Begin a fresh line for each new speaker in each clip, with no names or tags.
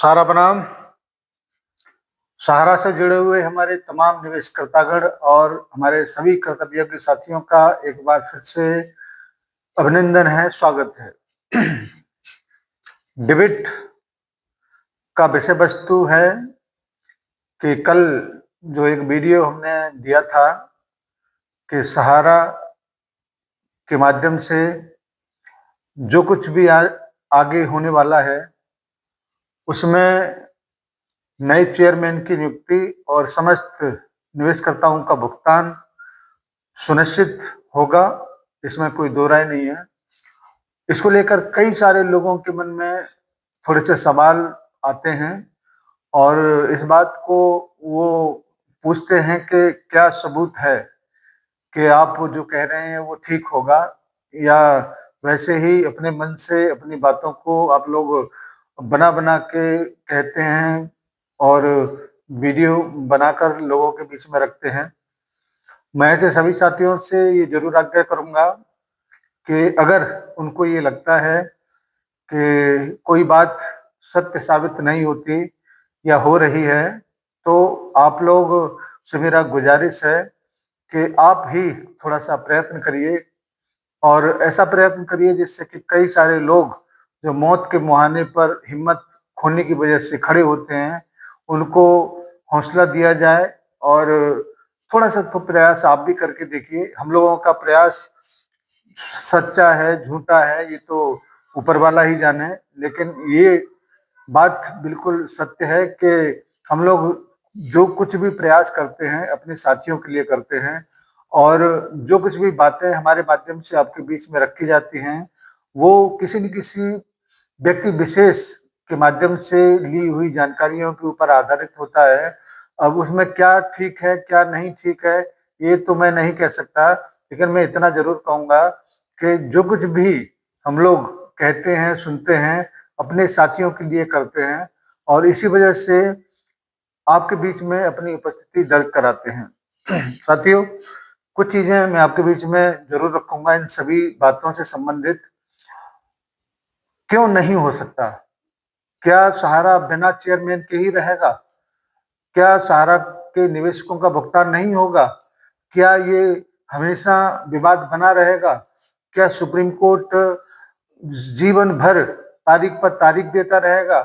सारा बनाम सहारा से जुड़े हुए हमारे तमाम निवेशकर्तागण और हमारे सभी कर्तव्यज्ञ साथियों का एक बार फिर से अभिनंदन है, स्वागत है। डिबेट का विषय वस्तु है कि कल जो एक वीडियो हमने दिया था कि सहारा के माध्यम से जो कुछ भी आगे होने वाला है उसमें नए चेयरमैन की नियुक्ति और समस्त निवेशकर्ताओं का भुगतान सुनिश्चित होगा, इसमें कोई दो राय नहीं है। इसको लेकर कई सारे लोगों के मन में थोड़े से सवाल आते हैं और इस बात को वो पूछते हैं कि क्या सबूत है कि आप जो कह रहे हैं वो ठीक होगा, या वैसे ही अपने मन से अपनी बातों को आप लोग बना बना के कहते हैं और वीडियो बनाकर लोगों के बीच में रखते हैं। मैं ऐसे सभी साथियों से ये जरूर आग्रह करूंगा कि अगर उनको ये लगता है कि कोई बात सत्य साबित नहीं होती या हो रही है, तो आप लोग से मेरा गुजारिश है कि आप ही थोड़ा सा प्रयत्न करिए और ऐसा प्रयत्न करिए जिससे कि कई सारे लोग जो मौत के मुहाने पर हिम्मत खोने की वजह से खड़े होते हैं उनको हौसला दिया जाए। और थोड़ा सा तो प्रयास आप भी करके देखिए। हम लोगों का प्रयास सच्चा है झूठा है ये तो ऊपर वाला ही जाने, लेकिन ये बात बिल्कुल सत्य है कि हम लोग जो कुछ भी प्रयास करते हैं अपने साथियों के लिए करते हैं और जो कुछ भी बातें हमारे माध्यम से आपके बीच में रखी जाती हैं वो किसी न किसी व्यक्ति विशेष के माध्यम से ली हुई जानकारियों के ऊपर आधारित होता है। अब उसमें क्या ठीक है क्या नहीं ठीक है ये तो मैं नहीं कह सकता, लेकिन मैं इतना जरूर कहूंगा कि जो कुछ भी हम लोग कहते हैं सुनते हैं अपने साथियों के लिए करते हैं और इसी वजह से आपके बीच में अपनी उपस्थिति दर्ज कराते हैं। साथियों, कुछ चीजें मैं आपके बीच में जरूर रखूंगा इन सभी बातों से संबंधित। क्यों नहीं हो सकता? क्या सहारा बिना चेयरमैन के ही रहेगा? क्या सहारा के निवेशकों का भुगतान नहीं होगा? क्या ये हमेशा विवाद बना रहेगा? क्या सुप्रीम कोर्ट जीवन भर तारीख पर तारीख देता रहेगा?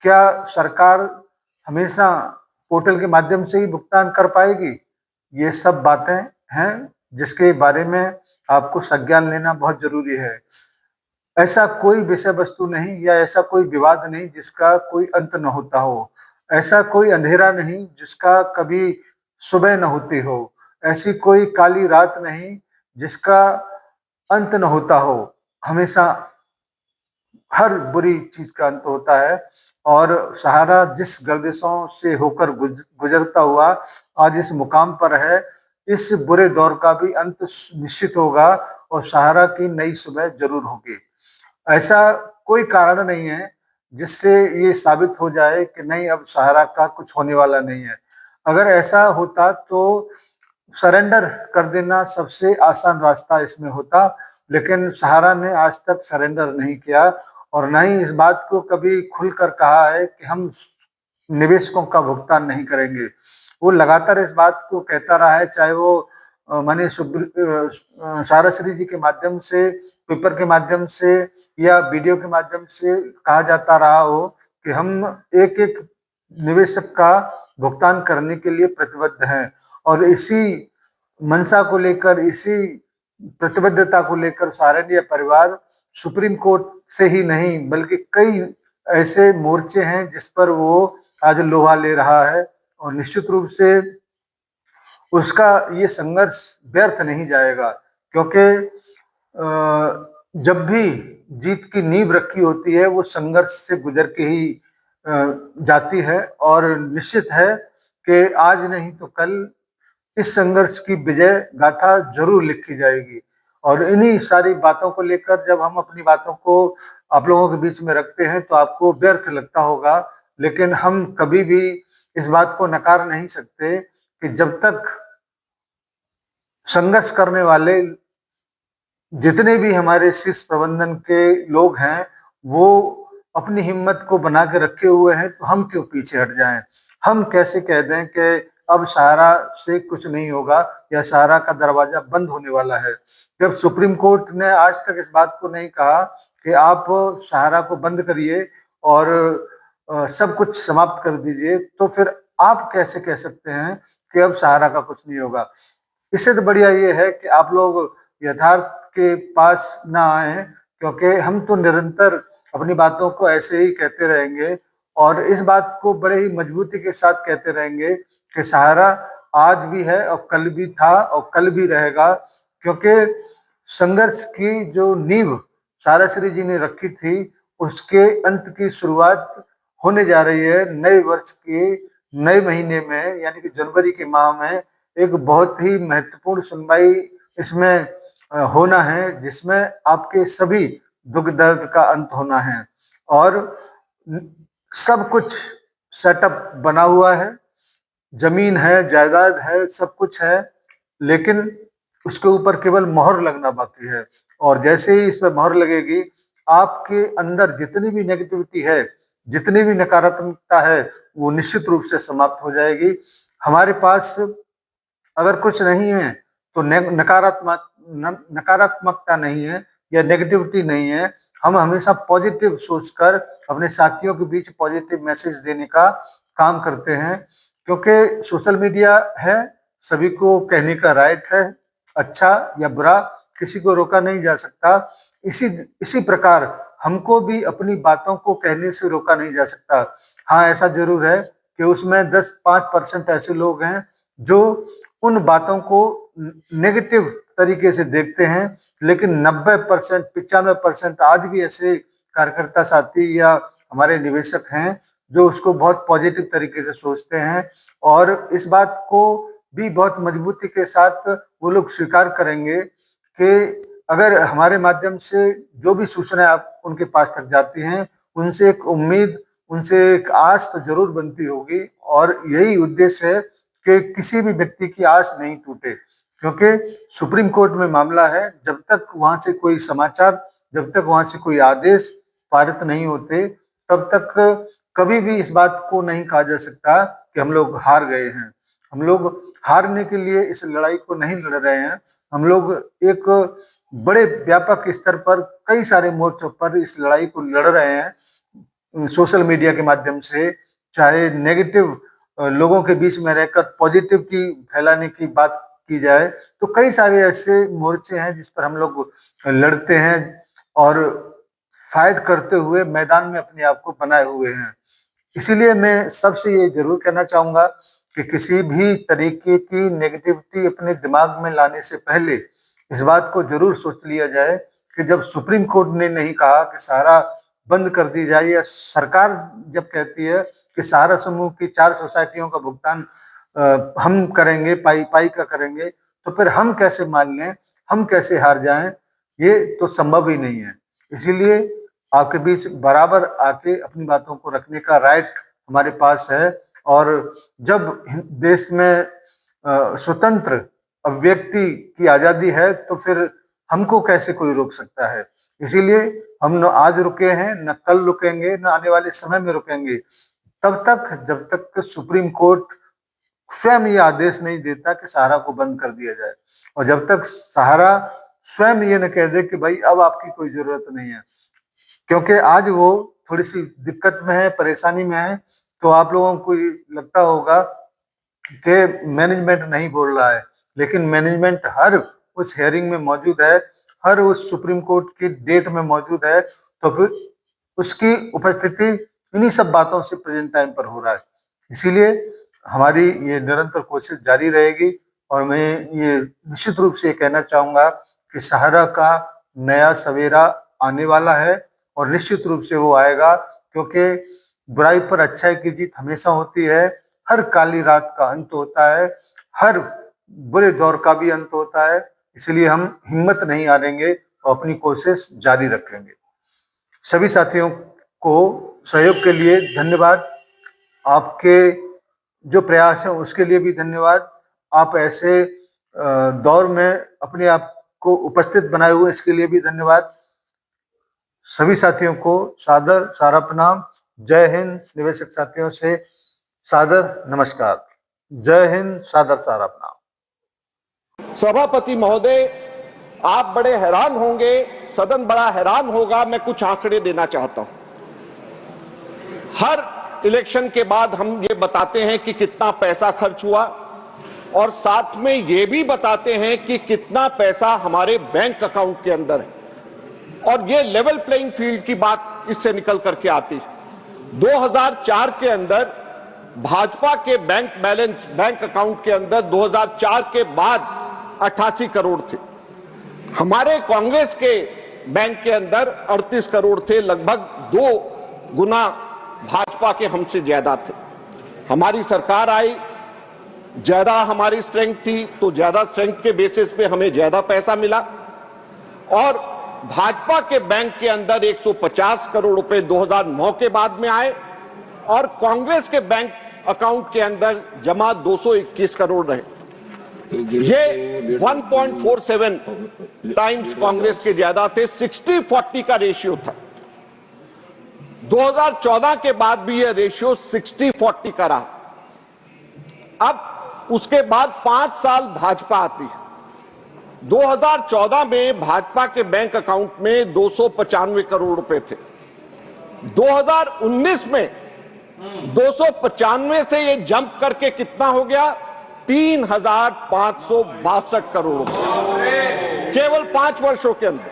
क्या सरकार हमेशा पोर्टल के माध्यम से ही भुगतान कर पाएगी? ये सब बातें हैं जिसके बारे में आपको संज्ञान लेना बहुत जरूरी है। ऐसा कोई विषय वस्तु नहीं या ऐसा कोई विवाद नहीं जिसका कोई अंत न होता हो। ऐसा कोई अंधेरा नहीं जिसका कभी सुबह न होती हो। ऐसी कोई काली रात नहीं जिसका अंत न होता हो। हमेशा हर बुरी चीज का अंत होता है और सहारा जिस गर्दिशों से होकर गुजरता हुआ आज इस मुकाम पर है, इस बुरे दौर का भी अंत निश्चित होगा और सहारा की नई सुबह जरूर होगी। ऐसा कोई कारण नहीं है जिससे ये साबित हो जाए कि नहीं अब सहारा का कुछ होने वाला नहीं है। अगर ऐसा होता तो सरेंडर कर देना सबसे आसान रास्ता इसमें होता, लेकिन सहारा ने आज तक सरेंडर नहीं किया और न ही इस बात को कभी खुलकर कहा है कि हम निवेशकों का भुगतान नहीं करेंगे। वो लगातार इस बात को कहता रहा है, चाहे वो माननीय साराश्री जी के माध्यम से, पेपर के माध्यम से या वीडियो के माध्यम से कहा जाता रहा हो कि हम एक एक निवेशक का भुगतान करने के लिए प्रतिबद्ध हैं और इसी मंशा को लेकर, इसी प्रतिबद्धता को लेकर सहारनीय परिवार सुप्रीम कोर्ट से ही नहीं बल्कि कई ऐसे मोर्चे हैं जिस पर वो आज लोहा ले रहा है और निश्चित रूप से उसका ये संघर्ष व्यर्थ नहीं जाएगा, क्योंकि जब भी जीत की नींव रखी होती है वो संघर्ष से गुजर के ही जाती है और निश्चित है कि आज नहीं तो कल इस संघर्ष की विजय गाथा जरूर लिखी जाएगी। और इन्हीं सारी बातों को लेकर जब हम अपनी बातों को आप लोगों के बीच में रखते हैं तो आपको व्यर्थ लगता होगा, लेकिन हम कभी भी इस बात को नकार नहीं सकते कि जब तक संघर्ष करने वाले जितने भी हमारे शीर्ष प्रबंधन के लोग हैं वो अपनी हिम्मत को बना के रखे हुए हैं, तो हम क्यों पीछे हट जाएं? हम कैसे कह दें कि अब सहारा से कुछ नहीं होगा या सहारा का दरवाजा बंद होने वाला है, जब सुप्रीम कोर्ट ने आज तक इस बात को नहीं कहा कि आप सहारा को बंद करिए और सब कुछ समाप्त कर दीजिए, तो फिर आप कैसे कह सकते हैं कि अब सहारा का कुछ नहीं होगा? इससे तो बढ़िया ये है कि आप लोग यथार्थ के पास ना आए, क्योंकि हम तो निरंतर अपनी बातों को ऐसे ही कहते रहेंगे और इस बात को बड़े ही मजबूती के साथ कहते रहेंगे कि सहारा आज भी है और कल भी था और कल भी रहेगा, क्योंकि संघर्ष की जो नींव साराश्री जी ने रखी थी, उसके अंत की शुरुआत होने जा रही है। नए वर्ष के नए महीने में, यानी कि जनवरी के माह में एक बहुत ही महत्वपूर्ण सुनवाई इसमें होना है, जिसमें आपके सभी दुख दर्द का अंत होना है और सब कुछ सेटअप बना हुआ है, जमीन है, जायदाद है, सब कुछ है, लेकिन उसके ऊपर केवल मोहर लगना बाकी है। और जैसे ही इस पर मोहर लगेगी, आपके अंदर जितनी भी नेगेटिविटी है, जितनी भी नकारात्मकता है, वो निश्चित रूप से समाप्त हो जाएगी। हमारे पास अगर कुछ नहीं है तो नकारात्मकता नहीं है या नेगेटिविटी नहीं है। हम हमेशा पॉजिटिव सोचकर अपने साथियों के बीच पॉजिटिव मैसेज देने का काम करते हैं, क्योंकि सोशल मीडिया है, सभी को कहने का राइट है, अच्छा या बुरा किसी को रोका नहीं जा सकता। इसी इसी प्रकार हमको भी अपनी बातों को कहने से रोका नहीं जा सकता। हाँ, ऐसा जरूर है कि उसमें 10-5% ऐसे लोग हैं जो उन बातों को नेगेटिव तरीके से देखते हैं, लेकिन 90% 95% आज भी ऐसे कार्यकर्ता साथी या हमारे निवेशक हैं जो उसको बहुत पॉजिटिव तरीके से सोचते हैं और इस बात को भी बहुत मजबूती के साथ वो लोग स्वीकार करेंगे कि अगर हमारे माध्यम से जो भी सूचनाएं आप उनके पास तक जाती हैं, उनसे एक उम्मीद, उनसे एक आस तो जरूर बनती होगी और यही उद्देश्य है कि किसी भी व्यक्ति की आस नहीं टूटे, क्योंकि सुप्रीम कोर्ट में मामला है, जब तक वहां से कोई समाचार, जब तक वहां से कोई आदेश पारित नहीं होते, तब तक कभी भी इस बात को नहीं कहा जा सकता कि हम लोग हार गए हैं। हम लोग हारने के लिए इस लड़ाई को नहीं लड़ रहे हैं, हम लोग एक बड़े व्यापक स्तर पर कई सारे मोर्चों पर इस लड़ाई को लड़ रहे हैं, सोशल मीडिया के माध्यम से, चाहे नेगेटिव लोगों के बीच में रहकर पॉजिटिव की फैलाने की बात की जाए, तो कई सारे ऐसे मोर्चे हैं जिस पर हम लोग लड़ते हैं और फाइट करते हुए मैदान में अपने आप को बनाए हुए हैं। इसीलिए मैं सबसे ये जरूर कहना चाहूंगा कि किसी भी तरीके की नेगेटिविटी अपने दिमाग में लाने से पहले इस बात को जरूर सोच लिया जाए कि जब सुप्रीम कोर्ट ने नहीं कहा कि सहारा बंद कर दी जाए, या सरकार जब कहती है कि सहारा समूह की 4 सोसाइटियों का भुगतान हम करेंगे, पाई पाई का करेंगे, तो फिर हम कैसे मान लें, हम कैसे हार जाएं? ये तो संभव ही नहीं है। इसीलिए आपके बीच बराबर आके अपनी बातों को रखने का राइट हमारे पास है और जब देश में स्वतंत्र अभिव्यक्ति की आजादी है, तो फिर हमको कैसे कोई रोक सकता है? इसीलिए हम न आज रुके हैं, न कल रुकेंगे, न आने वाले समय में रुकेंगे, तब तक जब तक सुप्रीम कोर्ट स्वयं ये आदेश नहीं देता कि सहारा को बंद कर दिया जाए और जब तक सहारा स्वयं ये न कह दे कि भाई अब आपकी कोई जरूरत नहीं है। क्योंकि आज वो थोड़ी सी दिक्कत में है, परेशानी में है, तो आप लोगों को लगता होगा कि मैनेजमेंट नहीं बोल रहा है, लेकिन मैनेजमेंट हर उस हेयरिंग में मौजूद है, हर उस सुप्रीम कोर्ट की डेट में मौजूद है, तो फिर उसकी उपस्थिति इन्हीं सब बातों से प्रेजेंट टाइम पर हो रहा है। इसीलिए हमारी ये निरंतर कोशिश जारी रहेगी और मैं ये निश्चित रूप से कहना चाहूंगा कि सहारा का नया सवेरा आने वाला है और निश्चित रूप से वो आएगा, क्योंकि बुराई पर अच्छाई की जीत हमेशा होती है, हर काली रात का अंत होता है, हर बुरे दौर का भी अंत होता है। इसलिए हम हिम्मत नहीं हारेंगे और अपनी कोशिश जारी रखेंगे। सभी साथियों को सहयोग के लिए धन्यवाद, आपके जो प्रयास है उसके लिए भी धन्यवाद। आप ऐसे दौर में अपने आप को उपस्थित बनाए हुए इसके लिए भी धन्यवाद। सभी साथियों को सादर सारा प्रणाम। जय हिंद। निवेशक साथियों से सादर नमस्कार। जय हिंद, सादर सारा प्रणाम।
सभापति महोदय, आप बड़े हैरान होंगे, सदन बड़ा हैरान होगा। मैं कुछ आंकड़े देना चाहता हूं। हर इलेक्शन के बाद हम ये बताते हैं कि कितना पैसा खर्च हुआ और साथ में ये भी बताते हैं कि कितना पैसा हमारे बैंक अकाउंट के अंदर है, और ये लेवल प्लेइंग फील्ड की बात इससे निकल करके आती है। 2004 के अंदर भाजपा के बैंक बैलेंस, बैंक अकाउंट के अंदर 2004 के बाद 88 करोड़ थे। हमारे कांग्रेस के बैंक के अंदर 38 करोड़ थे, लगभग 2 गुना भाजपा के हमसे ज्यादा थे। हमारी सरकार आई, ज्यादा हमारी स्ट्रेंथ थी, तो ज्यादा स्ट्रेंथ के बेसिस पे हमें ज्यादा पैसा मिला, और भाजपा के बैंक के अंदर 150 करोड़ रुपए 2009 के बाद में आए, और कांग्रेस के बैंक अकाउंट के अंदर जमा 221 करोड़ रहे। ये 1.47 टाइम्स कांग्रेस के ज्यादा थे। 60-40 का रेशियो था। 2014 के बाद भी यह रेशियो 60-40 का रहा। अब उसके बाद 5 साल भाजपा आती है। 2014 में भाजपा के बैंक अकाउंट में 295 करोड़ रुपए थे। 2019 में 295 से ये जंप करके कितना हो गया? 3,562 करोड़ रुपए केवल 5 वर्षों के अंदर।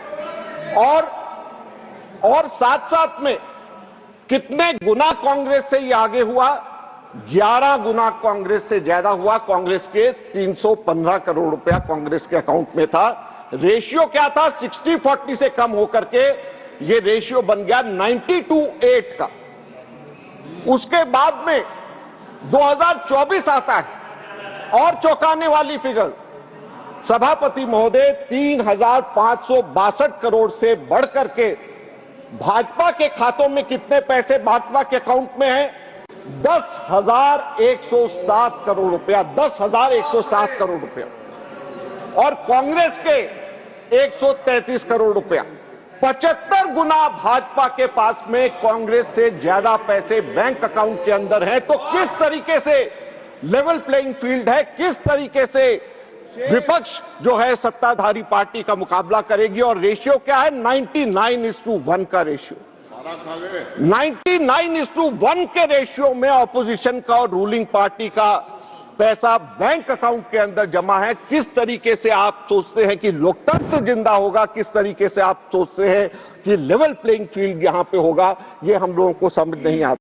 और साथ साथ में कितने गुना कांग्रेस से ये आगे हुआ? 11 गुना कांग्रेस से ज्यादा हुआ। कांग्रेस के 315 करोड़ रुपया कांग्रेस के अकाउंट में था। रेशियो क्या था? 60-40 से कम होकर के ये रेशियो बन गया 90-8 का। उसके बाद में 2024 आता है, और चौंकाने वाली फिगर, सभापति महोदय, 3,562 करोड़ से बढ़कर के भाजपा के खातों में कितने पैसे भाजपा के अकाउंट में है? 10,107 करोड़ रुपया। 10,107 करोड़ रुपया। और कांग्रेस के 133 करोड़ रुपया। 75 गुना भाजपा के पास में कांग्रेस से ज्यादा पैसे बैंक अकाउंट के अंदर है। तो किस तरीके से लेवल प्लेइंग फील्ड है, किस तरीके से विपक्ष जो है सत्ताधारी पार्टी का मुकाबला करेगी। और रेशियो क्या है? 99:1 का रेशियो। 99:1 के रेशियो में ऑपोजिशन का और रूलिंग पार्टी का पैसा बैंक अकाउंट के अंदर जमा है। किस तरीके से आप सोचते हैं कि लोकतंत्र जिंदा होगा? किस तरीके से आप सोचते हैं कि लेवल प्लेइंग फील्ड यहां पे होगा? ये हम लोगों को समझ नहीं आता।